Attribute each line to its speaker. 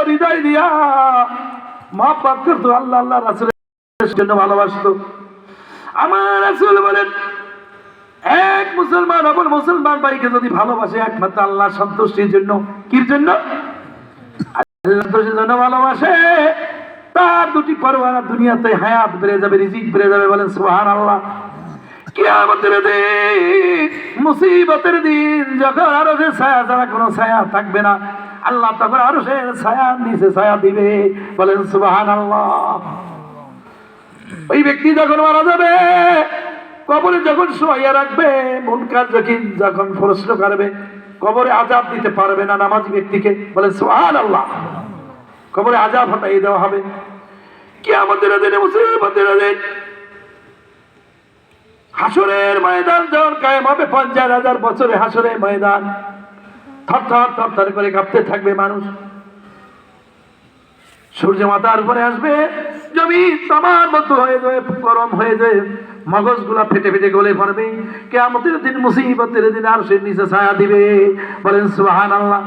Speaker 1: হৃদয় দিয়া মহব্বত করতো, আল্লাহ আল্লাহ রাসূলের জন্য ভালোবাসতো। আমার রাসূল বলেন, এক মুসলমান অপর মুসলমান ভাইকে যদি ভালোবাসে একমাত্র আল্লাহ সন্তুষ্টির জন্য, কির জন্য? আল্লাহ সন্তুষ্টির জন্য ভালোবাসে, তার দুটি পরওয়ানা দুনিয়াতে হায়াত বেড়ে যাবে, রিজিক বেড়ে যাবে। বলেন সুবহানাল্লাহ। কিয়ামতের দিন, মুসিবতের দিন, যখন আরশের ছায়া ছাড়া কোনো ছায়া থাকবে না, আল্লাহ তখন আরশের ছায়ার নিচে ছায়া দিবে। বলেন সুবহানাল্লাহ। ওই ব্যক্তি যখন মারা যাবে, কবরে যখন শোয়াইয়া রাখবে, মুনকার যখন প্রশ্ন করবে, কবরে আযাব দিতে পারবে না নামাজি ব্যক্তিকে। বলেন সুবহানাল্লাহ। কবরে আযাব হটাই দেওয়া হবে। কিয়ামতের দিনে, মুসিবতের দিন, হাসরের ময়দান যখন কায়েম হবে, 50,000 বছরে হাসরের ময়দান থরথর থরথর করে কাঁপতে থাকবে মানুষ। সূর্য মাথার উপরে আসবে, জমিন তামার মতো হয়ে যায়, গরম হয়ে যায়, মগজগুলা ফেটে ফেটে গলে পড়বে। কিয়ামতের দিন, মুসিবতের দিন আরশের নিচে ছায়া দিবে। বলেন সুবহানাল্লাহ।